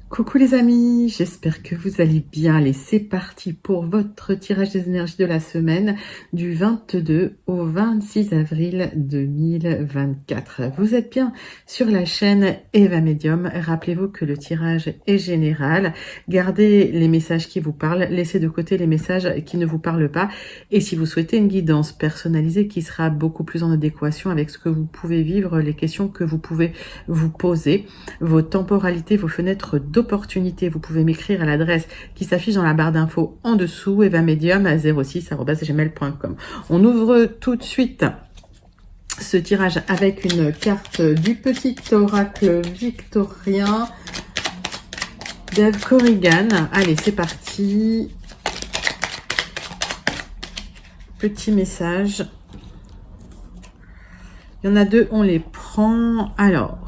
Coucou les amis, j'espère que vous allez bien. Allez, c'est parti pour votre tirage des énergies de la semaine du 22 au 26 avril 2024. Vous êtes bien sur la chaîne Eva Medium. Rappelez-vous que le tirage est général. Gardez les messages qui vous parlent, laissez de côté les messages qui ne vous parlent pas. Et si vous souhaitez une guidance personnalisée qui sera beaucoup plus en adéquation avec ce que vous pouvez vivre, les questions que vous pouvez vous poser, vos temporalités, vos fenêtres d'opportunité, vous pouvez m'écrire à l'adresse qui s'affiche dans la barre d'infos en dessous, evamedium à 06@gmail.com. On ouvre tout de suite ce tirage avec une carte du petit oracle victorien Dave Corrigan. Allez, c'est parti. Petit message. Il y en a deux, on les prend. Alors,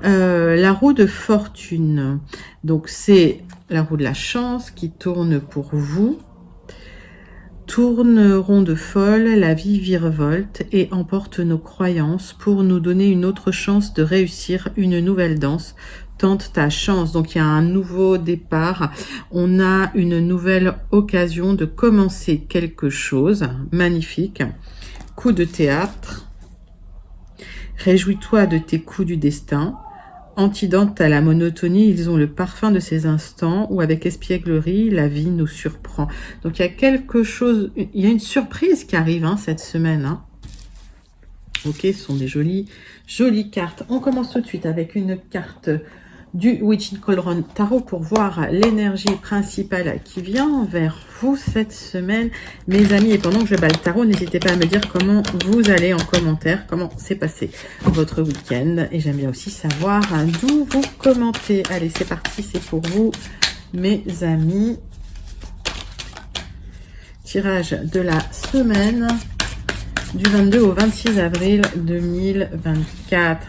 la roue de fortune, donc c'est la roue de la chance qui tourne pour vous. Tourne ronde folle, la vie virevolte et emporte nos croyances pour nous donner une autre chance de réussir une nouvelle danse. Tente ta chance. Donc il y a un nouveau départ, on a une nouvelle occasion de commencer quelque chose. Magnifique. Coup de théâtre. Réjouis-toi de tes coups du destin. Antidote à la monotonie, ils ont le parfum de ces instants où avec espièglerie, la vie nous surprend. Donc il y a quelque chose, il y a une surprise qui arrive cette semaine. Ok, ce sont des jolies cartes. On commence tout de suite avec une carte du Witching Cauldron Tarot pour voir l'énergie principale qui vient vers vous cette semaine, mes amis. Et pendant que je bats le tarot, n'hésitez pas à me dire comment vous allez en commentaire, comment s'est passé votre week-end. Et j'aime bien aussi savoir d'où vous commentez. Allez, c'est parti, c'est pour vous, mes amis. Tirage de la semaine du 22 au 26 avril 2024.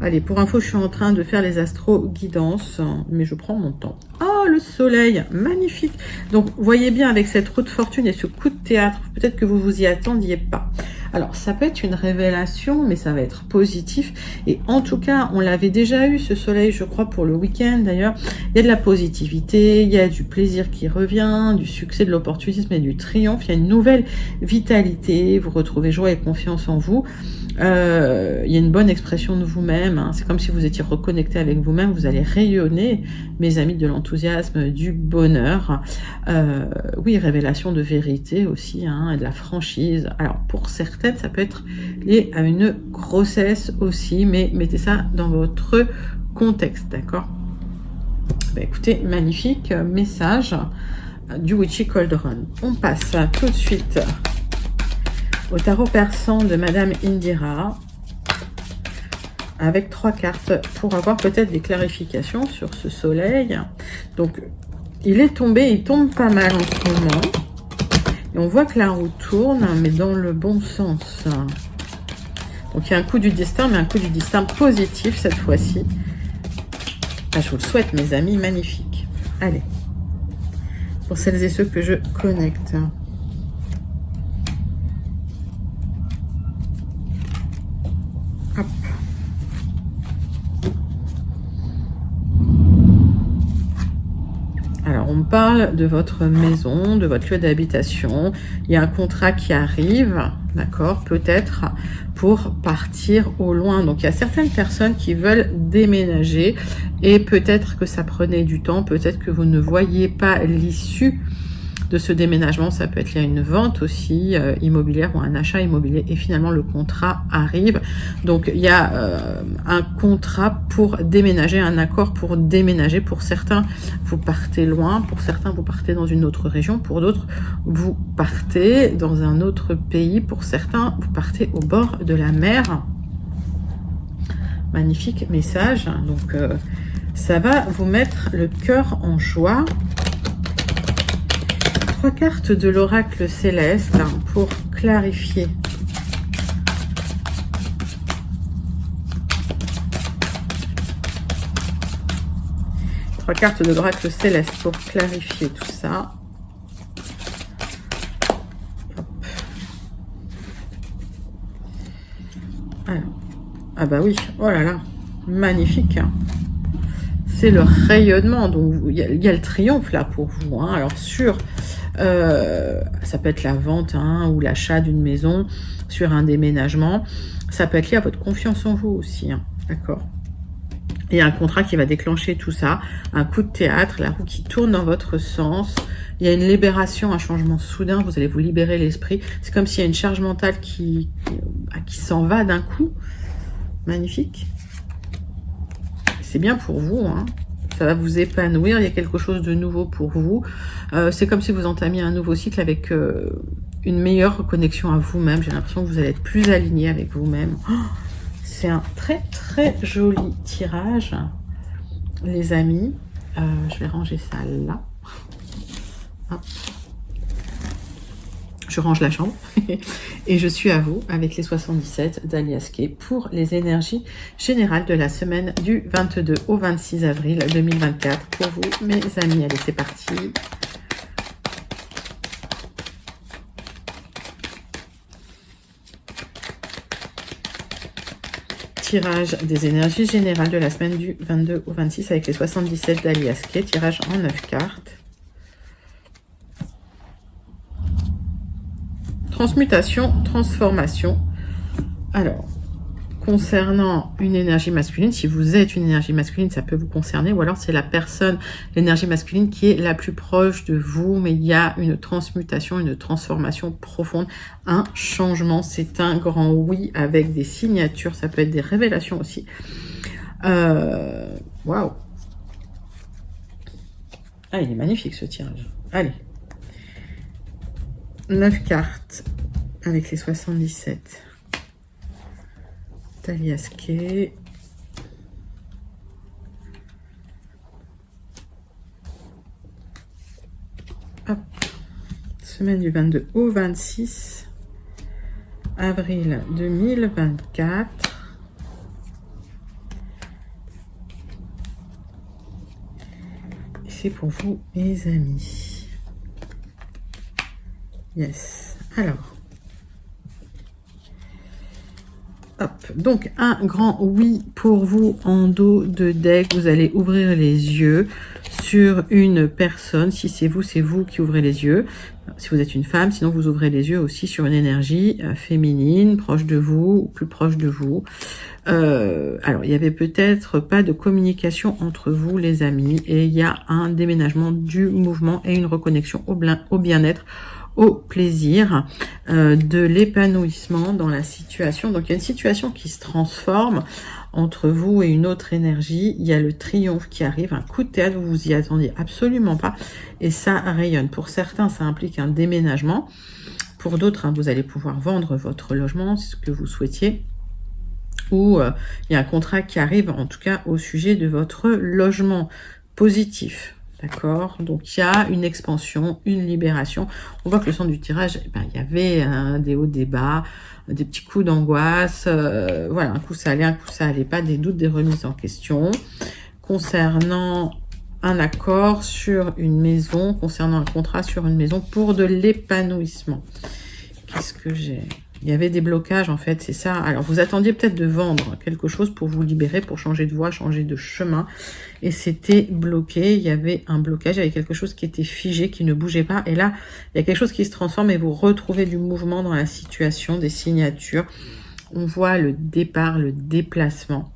Allez, pour info, je suis en train de faire les astro-guidances, mais je prends mon temps. Oh, le soleil, magnifique. Donc, voyez bien avec cette roue de fortune et ce coup de théâtre, peut-être que vous vous y attendiez pas. Alors, ça peut être une révélation, mais ça va être positif. Et en tout cas, on l'avait déjà eu, ce soleil, je crois, pour le week-end d'ailleurs. Il y a de la positivité, il y a du plaisir qui revient, du succès, de l'opportunisme et du triomphe. Il y a une nouvelle vitalité, vous retrouvez joie et confiance en vous. Il y a une bonne expression de vous-même. C'est comme si vous étiez reconnecté avec vous-même. Vous allez rayonner, mes amis, de l'enthousiasme, du bonheur. Oui, révélation de vérité aussi, et de la franchise. Alors, pour certaines, ça peut être lié à une grossesse aussi, mais mettez ça dans votre contexte, d'accord? Écoutez, magnifique message du Witchy Cauldron. On passe tout de suite au tarot persan de Madame Indira avec 3 cartes pour avoir peut-être des clarifications sur ce soleil. Donc, il tombe pas mal en ce moment. Et on voit que la roue tourne, mais dans le bon sens. Donc, il y a un coup du destin, mais un coup du destin positif cette fois-ci. Je vous le souhaite, mes amis, magnifique. Allez, pour celles et ceux que je connecte. Hop. Alors, on parle de votre maison, de votre lieu d'habitation. Il y a un contrat qui arrive, d'accord, peut-être pour partir au loin. Donc, il y a certaines personnes qui veulent déménager et peut-être que ça prenait du temps, peut-être que vous ne voyez pas l'issue de ce déménagement. Ça peut être lié à une vente aussi immobilière ou un achat immobilier et finalement le contrat arrive. Donc il y a un contrat pour déménager, un accord pour déménager. Pour certains, vous partez loin, pour certains, vous partez dans une autre région, pour d'autres, vous partez dans un autre pays, pour certains, vous partez au bord de la mer. Magnifique message. Donc ça va vous mettre le cœur en joie. 3 cartes de l'oracle céleste pour clarifier. Trois cartes de l'oracle céleste pour clarifier tout ça. Hop. Alors, ah bah oui, oh là là, magnifique. c'est le rayonnement. Donc, il y a le triomphe là pour vous. Hein. Alors, ça peut être la vente ou l'achat d'une maison, sur un déménagement. Ça peut être lié à votre confiance en vous aussi. Hein. D'accord? Il y a un contrat qui va déclencher tout ça. Un coup de théâtre, la roue qui tourne dans votre sens. Il y a une libération, un changement soudain. Vous allez vous libérer l'esprit. C'est comme s'il y a une charge mentale qui s'en va d'un coup. Magnifique. C'est bien pour vous. Hein. Ça va vous épanouir. Il y a quelque chose de nouveau pour vous. C'est comme si vous entamiez un nouveau cycle avec une meilleure connexion à vous-même. J'ai l'impression que vous allez être plus aligné avec vous-même. Oh, c'est un très très joli tirage, les amis. Je vais ranger ça là. Hop. Je range la chambre. Et je suis à vous avec les 77 d'Alias Kay pour les énergies générales de la semaine du 22 au 26 avril 2024 pour vous, mes amis. Allez, c'est parti. Tirage des énergies générales de la semaine du 22 au 26 avec les 77 d'Alias Kay. Tirage en 9 cartes. Transmutation, transformation. Alors, concernant une énergie masculine, si vous êtes une énergie masculine, ça peut vous concerner, ou alors c'est la personne, l'énergie masculine qui est la plus proche de vous, mais il y a une transmutation, une transformation profonde, un changement, c'est un grand oui avec des signatures, ça peut être des révélations aussi. Waouh! Ah, il est magnifique ce tirage. Allez. 9 cartes avec les 77 d'Alias Kay. Hop. Semaine du 22 au 26 avril 2024. C'est pour vous, mes amis. Yes. Alors. Hop. Donc, un grand oui pour vous en dos de deck. Vous allez ouvrir les yeux sur une personne. Si c'est vous qui ouvrez les yeux. Si vous êtes une femme, sinon vous ouvrez les yeux aussi sur une énergie féminine, proche de vous, ou plus proche de vous. Alors, il y avait peut-être pas de communication entre vous, les amis, et il y a un déménagement du mouvement et une reconnexion au bien-être, au plaisir, de l'épanouissement dans la situation. Donc, il y a une situation qui se transforme entre vous et une autre énergie. Il y a le triomphe qui arrive, un coup de théâtre, vous vous y attendiez absolument pas, et ça rayonne. Pour certains, ça implique un déménagement. Pour d'autres, vous allez pouvoir vendre votre logement, c'est ce que vous souhaitiez. Ou il y a un contrat qui arrive, en tout cas, au sujet de votre logement positif. D'accord? Donc, il y a une expansion, une libération. On voit que le centre du tirage, il y avait des hauts, des bas, des petits coups d'angoisse. Voilà, un coup ça allait, un coup ça allait pas, des doutes, des remises en question. Concernant un accord sur une maison, concernant un contrat sur une maison pour de l'épanouissement. Qu'est-ce que j'ai ? Il y avait des blocages, en fait, c'est ça. Alors, vous attendiez peut-être de vendre quelque chose pour vous libérer, pour changer de voie, changer de chemin. Et c'était bloqué. Il y avait un blocage, il y avait quelque chose qui était figé, qui ne bougeait pas. Et là, il y a quelque chose qui se transforme et vous retrouvez du mouvement dans la situation, des signatures. On voit le départ, le déplacement.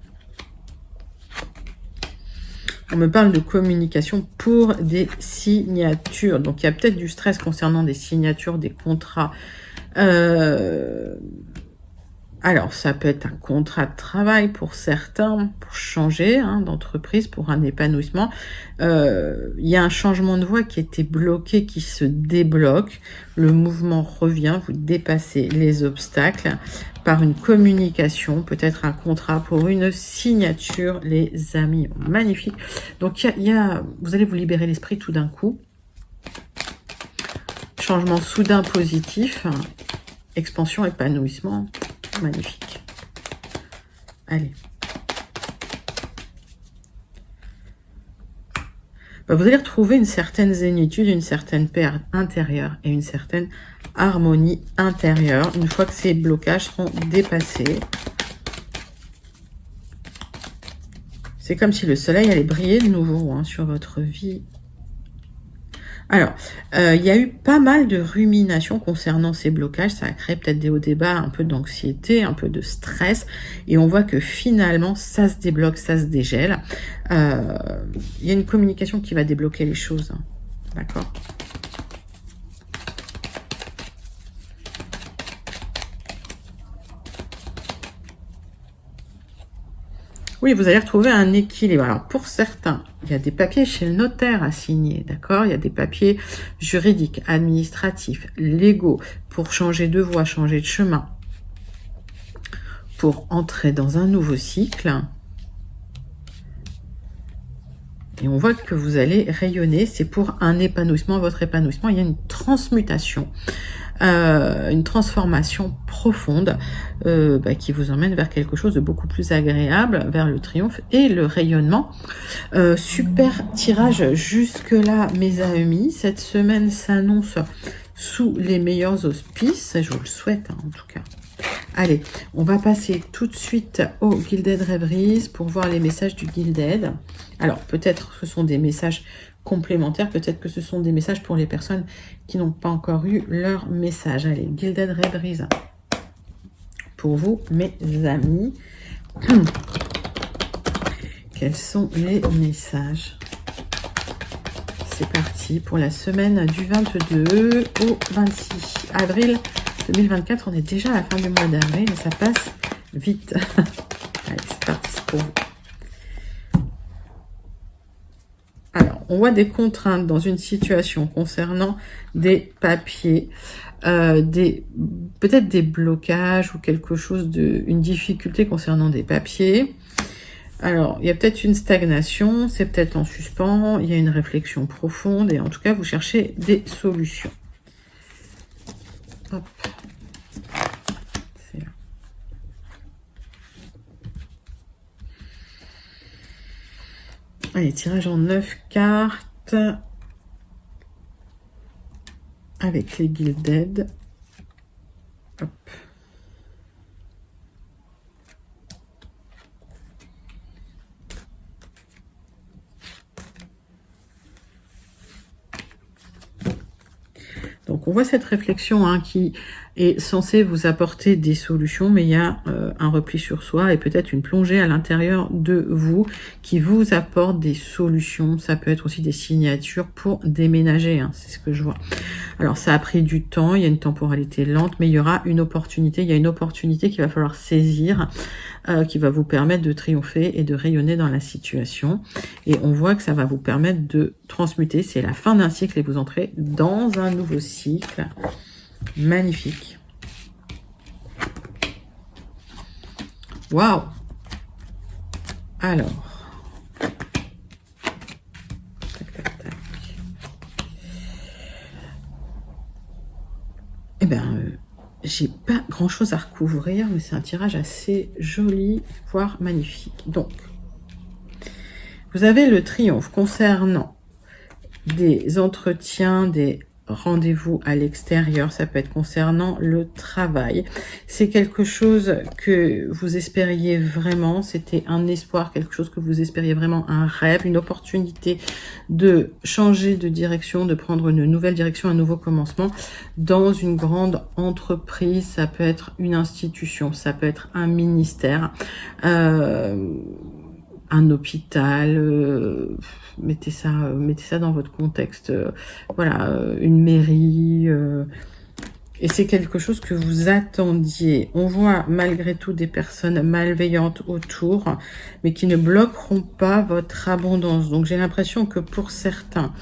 On me parle de communication pour des signatures. Donc, il y a peut-être du stress concernant des signatures, des contrats. Alors, ça peut être un contrat de travail pour certains, pour changer d'entreprise, pour un épanouissement. Il y a un changement de voie qui était bloqué, qui se débloque. Le mouvement revient, vous dépassez les obstacles par une communication, peut-être un contrat pour une signature, les amis. Magnifique. Donc, vous allez vous libérer l'esprit tout d'un coup. Changement soudain positif, expansion, épanouissement, magnifique. Allez. Vous allez retrouver une certaine zénitude, une certaine paix intérieure et une certaine harmonie intérieure une fois que ces blocages seront dépassés. C'est comme si le soleil allait briller de nouveau hein, sur votre vie. Alors, il y a eu pas mal de ruminations concernant ces blocages. Ça a créé peut-être des hauts débats, un peu d'anxiété, un peu de stress. Et on voit que finalement, ça se débloque, ça se dégèle. Il y a une communication qui va débloquer les choses. Hein. D'accord ? Oui, vous allez retrouver un équilibre. Alors, pour certains, il y a des papiers chez le notaire à signer, d'accord? Il y a des papiers juridiques, administratifs, légaux, pour changer de voie, changer de chemin, pour entrer dans un nouveau cycle. Et on voit que vous allez rayonner. C'est pour un épanouissement, votre épanouissement. Il y a une transmutation. Une transformation profonde qui vous emmène vers quelque chose de beaucoup plus agréable, vers le triomphe et le rayonnement. Super tirage jusque-là, mes amis. Cette semaine s'annonce sous les meilleurs auspices. Je vous le souhaite, hein, en tout cas. Allez, on va passer tout de suite au Gilded Rêveries pour voir les messages du Gilded. Alors, peut-être que ce sont des messages complémentaires, peut-être que ce sont des messages pour les personnes qui n'ont pas encore eu leur message. Allez, Gilded Rêveries pour vous, mes amis. Quels sont les messages? C'est parti pour la semaine du 22 au 26 avril 2024. On est déjà à la fin du mois d'avril et ça passe vite. Allez, c'est parti pour vous. Alors, on voit des contraintes dans une situation concernant des papiers, peut-être des blocages ou quelque chose une difficulté concernant des papiers. Alors, il y a peut-être une stagnation, c'est peut-être en suspens, il y a une réflexion profonde et en tout cas, vous cherchez des solutions. Hop. C'est là. Allez, tirage en 9 cartes avec les Gilded. Hop. Donc, on voit cette réflexion hein, qui est censée vous apporter des solutions, mais il y a un repli sur soi et peut-être une plongée à l'intérieur de vous qui vous apporte des solutions. Ça peut être aussi des signatures pour déménager, hein, c'est ce que je vois. Alors, ça a pris du temps, il y a une temporalité lente, mais il y aura une opportunité. Il y a une opportunité qu'il va falloir saisir, qui va vous permettre de triompher et de rayonner dans la situation. Et on voit que ça va vous permettre de transmuter. C'est la fin d'un cycle et vous entrez dans un nouveau cycle. Magnifique. Waouh! Alors. Tac, tac, tac. Eh bien, j'ai pas grand chose à recouvrir, mais c'est un tirage assez joli, voire magnifique. Donc, vous avez le triomphe concernant des entretiens, des rendez-vous à l'extérieur, ça peut être concernant le travail. C'est quelque chose que vous espériez vraiment, c'était un espoir, quelque chose que vous espériez vraiment, un rêve, une opportunité de changer de direction, de prendre une nouvelle direction, un nouveau commencement dans une grande entreprise. Ça peut être une institution, ça peut être un ministère, un hôpital, mettez ça dans votre contexte, voilà, une mairie, et c'est quelque chose que vous attendiez. On voit malgré tout des personnes malveillantes autour, mais qui ne bloqueront pas votre abondance. Donc j'ai l'impression que pour certains,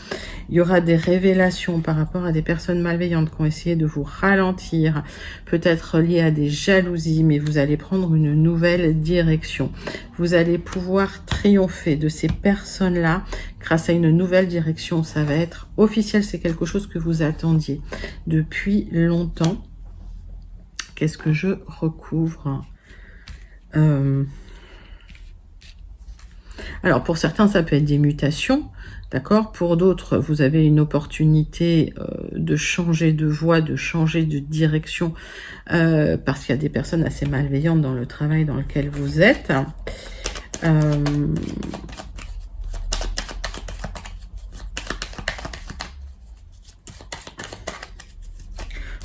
il y aura des révélations par rapport à des personnes malveillantes qui ont essayé de vous ralentir, peut-être liées à des jalousies, mais vous allez prendre une nouvelle direction. Vous allez pouvoir triompher de ces personnes-là grâce à une nouvelle direction. Ça va être officiel, c'est quelque chose que vous attendiez depuis longtemps. Qu'est-ce que je recouvre? Alors, pour certains, ça peut être des mutations, d'accord? Pour d'autres, vous avez une opportunité de changer de voie, de changer de direction, parce qu'il y a des personnes assez malveillantes dans le travail dans lequel vous êtes.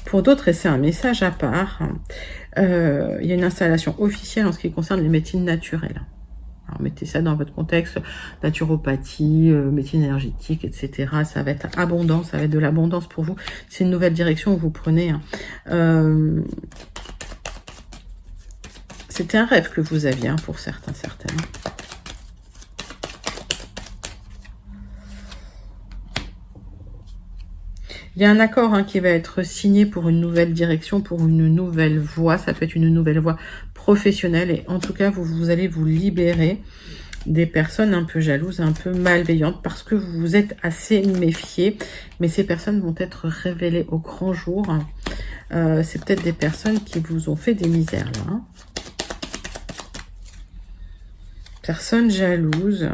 Pour d'autres, et c'est un message à part, il y a une installation officielle en ce qui concerne les médecines naturelles. Alors, mettez ça dans votre contexte, naturopathie, médecine énergétique, etc. Ça va être abondant, ça va être de l'abondance pour vous. C'est une nouvelle direction que vous prenez. C'était un rêve que vous aviez, pour certains, certaines. Il y a un accord qui va être signé pour une nouvelle direction, pour une nouvelle voie. Ça peut être une nouvelle voie professionnelle. Et en tout cas, vous allez vous libérer des personnes un peu jalouses, un peu malveillantes, parce que vous vous êtes assez méfiés. Mais ces personnes vont être révélées au grand jour. C'est peut-être des personnes qui vous ont fait des misères, là. Personnes jalouses.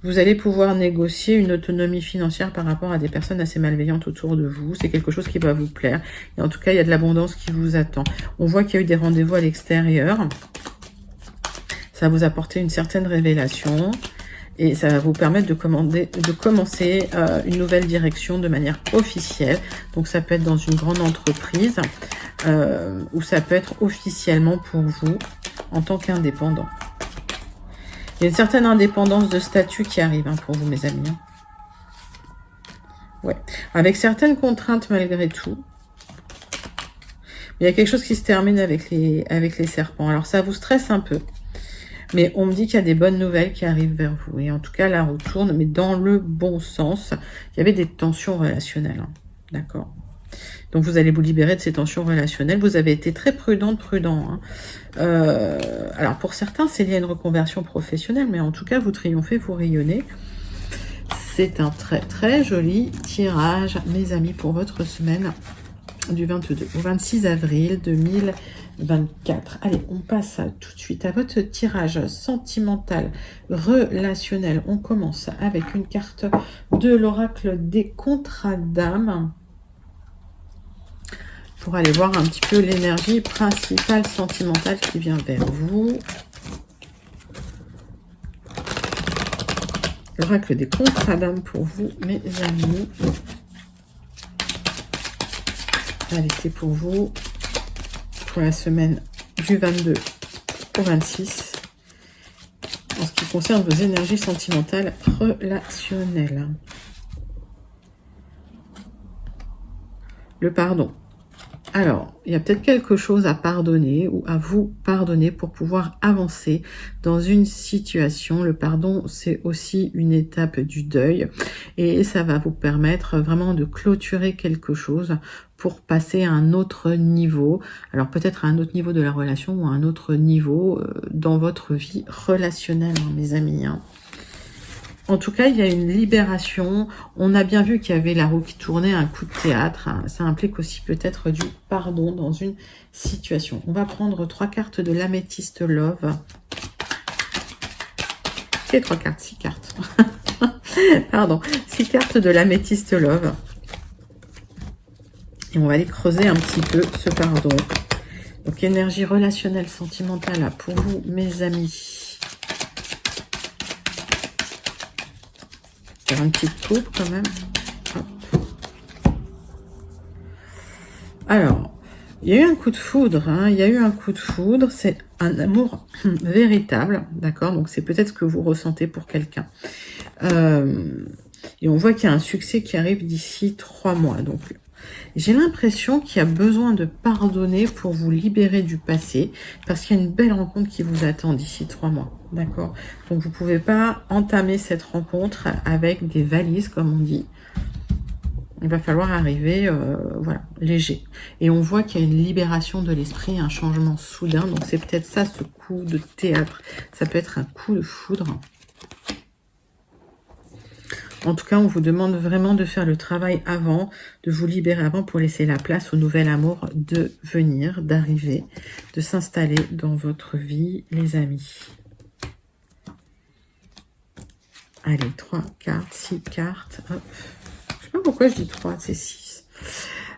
Vous allez pouvoir négocier une autonomie financière par rapport à des personnes assez malveillantes autour de vous. C'est quelque chose qui va vous plaire. Et en tout cas, il y a de l'abondance qui vous attend. On voit qu'il y a eu des rendez-vous à l'extérieur. Ça va vous apporter une certaine révélation. Et ça va vous permettre de commencer une nouvelle direction de manière officielle. Donc ça peut être dans une grande entreprise. Ou ça peut être officiellement pour vous en tant qu'indépendant. Il y a une certaine indépendance de statut qui arrive pour vous, mes amis. Ouais. Avec certaines contraintes malgré tout. Mais il y a quelque chose qui se termine avec les serpents. Alors ça vous stresse un peu. Mais on me dit qu'il y a des bonnes nouvelles qui arrivent vers vous. Et en tout cas, la roue tourne, mais dans le bon sens. Il y avait des tensions relationnelles. D'accord ? Donc, vous allez vous libérer de ces tensions relationnelles. Vous avez été très prudent. Alors, pour certains, c'est lié à une reconversion professionnelle, mais en tout cas, vous triomphez, vous rayonnez. C'est un très, très joli tirage, mes amis, pour votre semaine du 22 au 26 avril 2024. Allez, on passe tout de suite à votre tirage sentimental, relationnel. On commence avec une carte de l'oracle des contrats d'âme. Pour aller voir un petit peu l'énergie principale sentimentale qui vient vers vous. L'oracle des contrats d'âme pour vous, mes amis. Allez, c'est pour vous, pour la semaine du 22 au 26, en ce qui concerne vos énergies sentimentales relationnelles. Le pardon. Alors, il y a peut-être quelque chose à pardonner ou à vous pardonner pour pouvoir avancer dans une situation. Le pardon, c'est aussi une étape du deuil et ça va vous permettre vraiment de clôturer quelque chose pour passer à un autre niveau. Alors peut-être à un autre niveau de la relation ou à un autre niveau dans votre vie relationnelle, mes amis. En tout cas, il y a une libération. On a bien vu qu'il y avait la roue qui tournait, un coup de théâtre. Ça implique aussi peut-être du pardon dans une situation. On va prendre 3 cartes de l'améthyste love. Et 3 cartes, 6 cartes. Pardon, 6 cartes de l'améthyste love. Et on va aller creuser un petit peu ce pardon. Donc, énergie relationnelle, sentimentale pour vous, mes amis. Une petite coupe quand même. Hop. Alors, il y a eu un coup de foudre. Il y a eu un coup de foudre. C'est un amour véritable. D'accord? Donc, c'est peut-être ce que vous ressentez pour quelqu'un. Et on voit qu'il y a un succès qui arrive d'ici 3 mois. Donc, j'ai l'impression qu'il y a besoin de pardonner pour vous libérer du passé. Parce qu'il y a une belle rencontre qui vous attend d'ici 3 mois. D'accord? Donc, vous ne pouvez pas entamer cette rencontre avec des valises, comme on dit. Il va falloir arriver, voilà, léger. Et on voit qu'il y a une libération de l'esprit, un changement soudain. Donc, c'est peut-être ça, ce coup de théâtre. Ça peut être un coup de foudre. En tout cas, on vous demande vraiment de faire le travail avant, de vous libérer avant pour laisser la place au nouvel amour de venir, d'arriver, de s'installer dans votre vie, les amis. Allez, 3 cartes, 6 cartes. Hop. Je sais pas pourquoi je dis 3, c'est 6.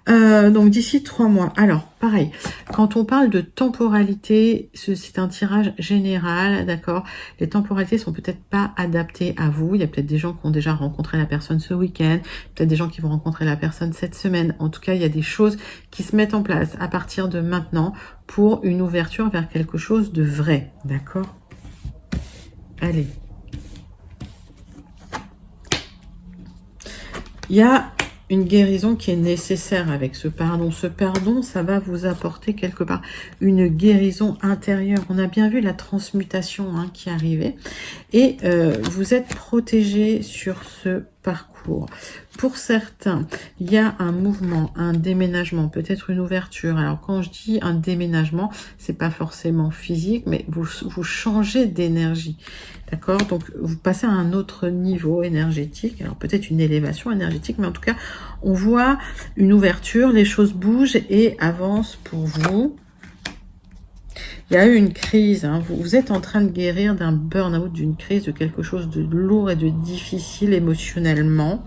Donc d'ici 3 mois. Alors, pareil, quand on parle de temporalité, c'est un tirage général, d'accord? Les temporalités sont peut-être pas adaptées à vous. Il y a peut-être des gens qui ont déjà rencontré la personne ce week-end, peut-être des gens qui vont rencontrer la personne cette semaine. En tout cas, il y a des choses qui se mettent en place à partir de maintenant pour une ouverture vers quelque chose de vrai, d'accord? Allez. Il y a une guérison qui est nécessaire avec ce pardon. Ce pardon, ça va vous apporter quelque part une guérison intérieure. On a bien vu la transmutation qui arrivait. Et vous êtes protégé sur ce parcours. Pour certains, il y a un mouvement, un déménagement, peut-être une ouverture. Alors quand je dis un déménagement, c'est pas forcément physique, mais vous changez d'énergie. D'accord? Donc, vous passez à un autre niveau énergétique. Alors, peut-être une élévation énergétique, mais en tout cas, on voit une ouverture, les choses bougent et avancent pour vous. Il y a eu une crise. Vous êtes en train de guérir d'un burn-out, d'une crise, de quelque chose de lourd et de difficile émotionnellement.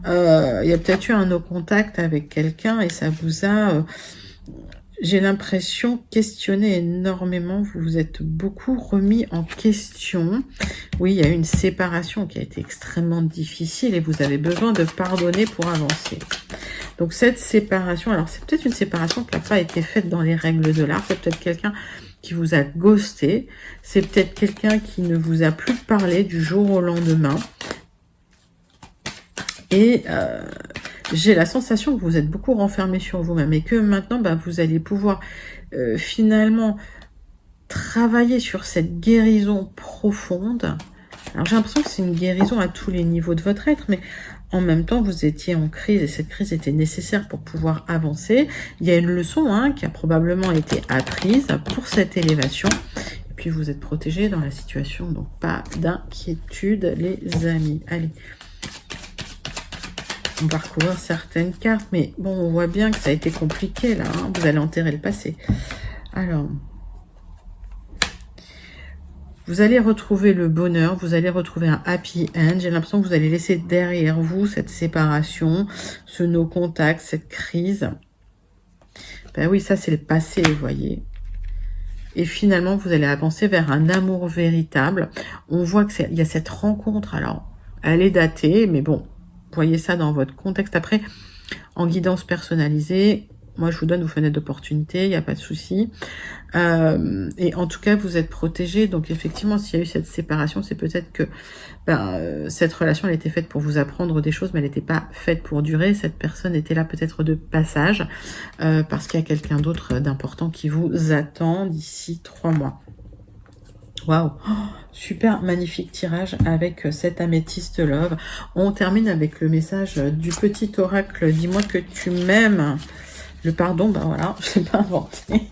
Il y a peut-être eu un no contact avec quelqu'un et ça vous a... j'ai l'impression questionné énormément, vous vous êtes beaucoup remis en question. Oui, il y a eu une séparation qui a été extrêmement difficile et vous avez besoin de pardonner pour avancer. Donc cette séparation, alors c'est peut-être une séparation qui n'a pas été faite dans les règles de l'art, c'est peut-être quelqu'un qui vous a ghosté, c'est peut-être quelqu'un qui ne vous a plus parlé du jour au lendemain. Et j'ai la sensation que vous êtes beaucoup renfermé sur vous-même et que maintenant, vous allez pouvoir finalement travailler sur cette guérison profonde. Alors, j'ai l'impression que c'est une guérison à tous les niveaux de votre être, mais en même temps, vous étiez en crise et cette crise était nécessaire pour pouvoir avancer. Il y a une leçon qui a probablement été apprise pour cette élévation. Et puis, vous êtes protégé dans la situation, donc pas d'inquiétude, les amis. Allez. On va recouvrir certaines cartes, mais bon, on voit bien que ça a été compliqué, là. Vous allez enterrer le passé. Alors, vous allez retrouver le bonheur, vous allez retrouver un happy end. J'ai l'impression que vous allez laisser derrière vous cette séparation, ce no-contact, cette crise. Ben oui, ça, c'est le passé, vous voyez. Et finalement, vous allez avancer vers un amour véritable. On voit qu'il y a cette rencontre. Alors, elle est datée, mais bon, voyez ça dans votre contexte. Après, en guidance personnalisée, moi je vous donne vos fenêtres d'opportunité, il n'y a pas de souci. Et en tout cas, vous êtes protégé. Donc effectivement, s'il y a eu cette séparation, c'est peut-être que cette relation elle a été faite pour vous apprendre des choses, mais elle n'était pas faite pour durer. Cette personne était là peut-être de passage, parce qu'il y a quelqu'un d'autre d'important qui vous attend d'ici 3 mois. Waouh, super magnifique tirage avec cet améthyste love. On termine avec le message du petit oracle. Dis-moi que tu m'aimes. Le pardon, voilà, je l'ai pas inventé.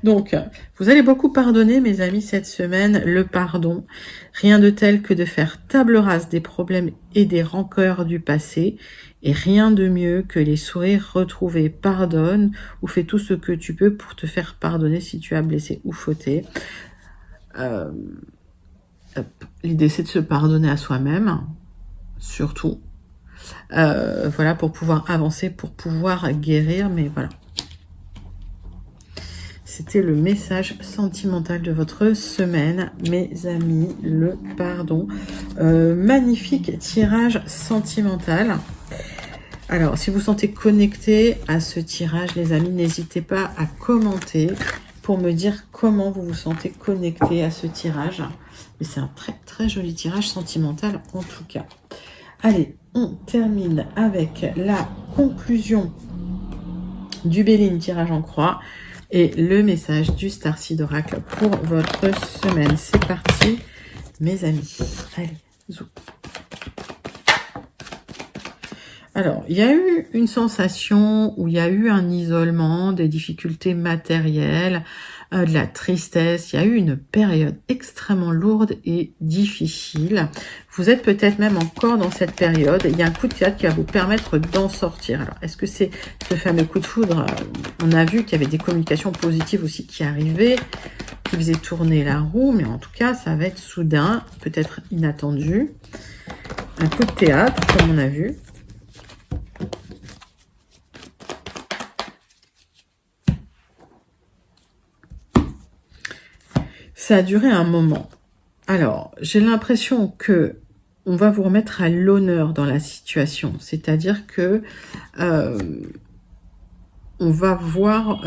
Donc, vous allez beaucoup pardonner, mes amis, cette semaine. Le pardon, rien de tel que de faire table rase des problèmes et des rancœurs du passé. Et rien de mieux que les sourires retrouvés. Pardonne ou fais tout ce que tu peux pour te faire pardonner si tu as blessé ou fauté. L'idée, c'est de se pardonner à soi-même, surtout. Voilà, pour pouvoir avancer, pour pouvoir guérir, mais voilà. C'était le message sentimental de votre semaine, mes amis, le pardon. Magnifique tirage sentimental. Alors, si vous sentez connecté à ce tirage, les amis, n'hésitez pas à commenter pour me dire comment vous vous sentez connecté à ce tirage. Mais c'est un très très joli tirage sentimental en tout cas. Allez, on termine avec la conclusion du Béline tirage en croix et le message du Starseed Oracle pour votre semaine. C'est parti, mes amis. Allez, zou. Alors, il y a eu une sensation où il y a eu un isolement, des difficultés matérielles, de la tristesse. Il y a eu une période extrêmement lourde et difficile. Vous êtes peut-être même encore dans cette période. Il y a un coup de théâtre qui va vous permettre d'en sortir. Alors, est-ce que c'est ce fameux coup de foudre? On a vu qu'il y avait des communications positives aussi qui arrivaient, qui faisaient tourner la roue, mais en tout cas, ça va être soudain, peut-être inattendu. Un coup de théâtre, comme on a vu. ça a duré un moment. Alors, j'ai l'impression que on va vous remettre à l'honneur dans la situation. C'est-à-dire que on va voir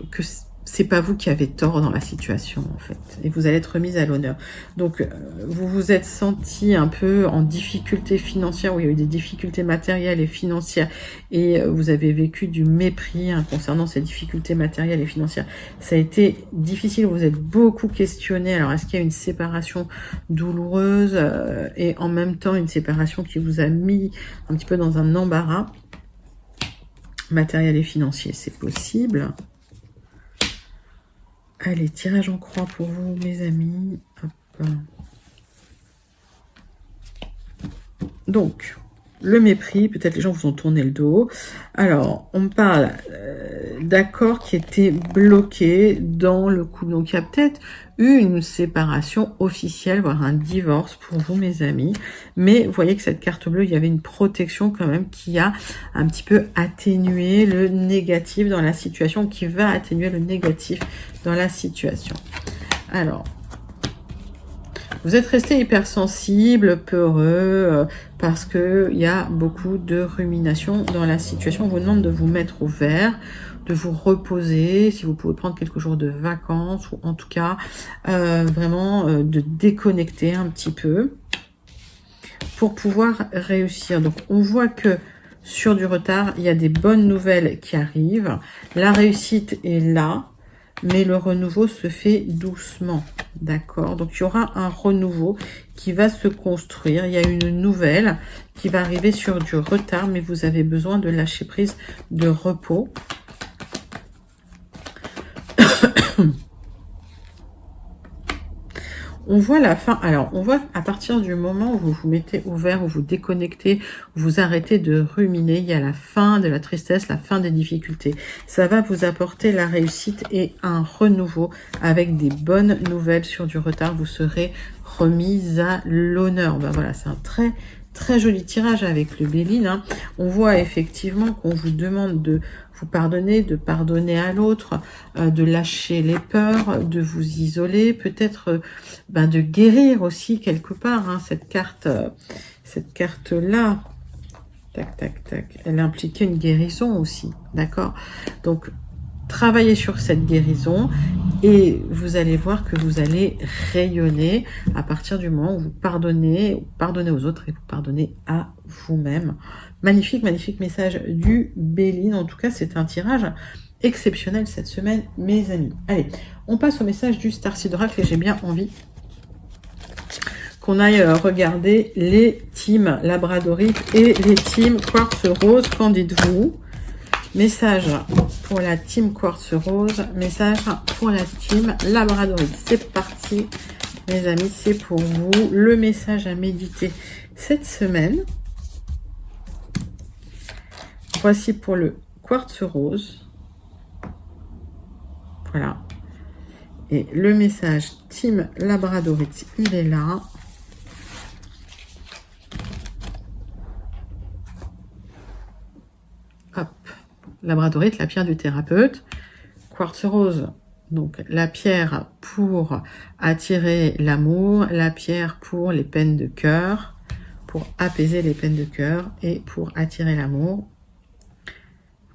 que c'est pas vous qui avez tort dans la situation, en fait. Et vous allez être remise à l'honneur. Donc, vous vous êtes senti un peu en difficulté financière, où il y a eu des difficultés matérielles et financières, et vous avez vécu du mépris concernant ces difficultés matérielles et financières. Ça a été difficile, vous êtes beaucoup questionné. Alors, est-ce qu'il y a une séparation douloureuse et en même temps une séparation qui vous a mis un petit peu dans un embarras matériel et financier? C'est possible. Allez, tirage en croix pour vous, mes amis. Hop. Donc, le mépris, peut-être les gens vous ont tourné le dos. Alors, on parle d'accords qui étaient bloqués dans le couple. Donc, il y a peut-être eu une séparation officielle, voire un divorce pour vous, mes amis. Mais vous voyez que cette carte bleue, il y avait une protection quand même qui a un petit peu atténué le négatif dans la situation, qui va atténuer le négatif dans la situation. Alors, vous êtes resté hypersensible, peureux, parce que il y a beaucoup de rumination dans la situation. On vous demande de vous mettre au vert, de vous reposer, si vous pouvez prendre quelques jours de vacances, ou en tout cas, vraiment de déconnecter un petit peu pour pouvoir réussir. Donc, on voit que sur du retard, il y a des bonnes nouvelles qui arrivent. La réussite est là, mais le renouveau se fait doucement, d'accord? Donc, il y aura un renouveau qui va se construire. Il y a une nouvelle qui va arriver sur du retard, mais vous avez besoin de lâcher prise, de repos. On voit la fin. Alors, on voit à partir du moment où vous vous mettez au vert, où vous déconnectez, où vous arrêtez de ruminer, il y a la fin de la tristesse, la fin des difficultés. Ça va vous apporter la réussite et un renouveau avec des bonnes nouvelles sur du retard. Vous serez remise à l'honneur. Ben voilà, c'est un très joli tirage avec le Béline. Hein. On voit effectivement qu'on vous demande de vous pardonner, de pardonner à l'autre, de lâcher les peurs, de vous isoler, peut-être de guérir aussi quelque part. Hein, cette carte-là, tac, elle impliquait une guérison aussi, d'accord? Donc, travaillez sur cette guérison et vous allez voir que vous allez rayonner à partir du moment où vous pardonnez aux autres et vous pardonnez à vous-même. Magnifique message du Béline. En tout cas, c'est un tirage exceptionnel cette semaine, mes amis. Allez, on passe au message du Starseed Oracle et j'ai bien envie qu'on aille regarder les teams Labradorite et les teams Quartz Rose. Qu'en dites-vous? Message pour la team Quartz Rose, message pour la team Labradorite. C'est parti, mes amis, c'est pour vous. Le message à méditer cette semaine. Voici pour le Quartz Rose. Voilà. Et le message team Labradorite, il est là. Hop. Labradorite, la pierre du thérapeute. Quartz Rose, donc la pierre pour attirer l'amour, la pierre pour les peines de cœur, pour apaiser les peines de cœur et pour attirer l'amour.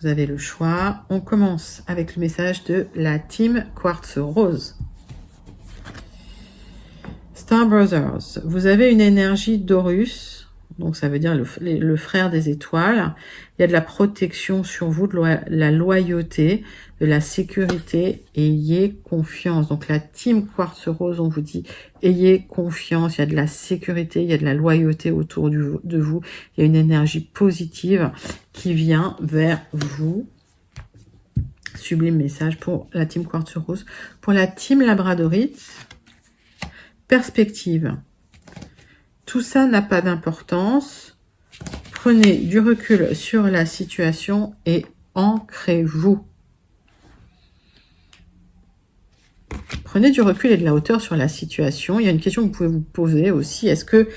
Vous avez le choix. On commence avec le message de la team Quartz Rose. Star Brothers, vous avez une énergie d'Horus, donc ça veut dire le frère des étoiles. Il y a de la protection sur vous, de la loyauté, de la sécurité. Ayez confiance. Donc la team Quartz Rose, on vous dit, ayez confiance. Il y a de la sécurité, il y a de la loyauté autour de vous. Il y a une énergie positive qui vient vers vous. Sublime message pour la team Quartz Rose. Pour la team Labradorite, perspective. Tout ça n'a pas d'importance. Prenez du recul sur la situation et ancrez-vous. Prenez du recul et de la hauteur sur la situation. Il y a une question que vous pouvez vous poser aussi. Est-ce que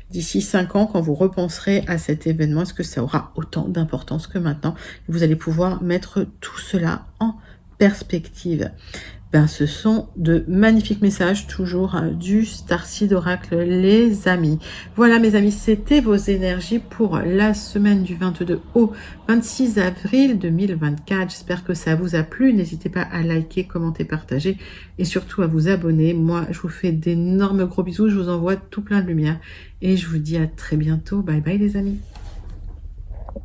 d'ici 5 ans, quand vous repenserez à cet événement, est-ce que ça aura autant d'importance que maintenant? Vous allez pouvoir mettre tout cela en perspective. Ben, ce sont de magnifiques messages, toujours du Starseed Oracle, les amis. Voilà, mes amis, c'était vos énergies pour la semaine du 22 au 26 avril 2024. J'espère que ça vous a plu. N'hésitez pas à liker, commenter, partager et surtout à vous abonner. Moi, je vous fais d'énormes gros bisous. Je vous envoie tout plein de lumière et je vous dis à très bientôt. Bye bye, les amis.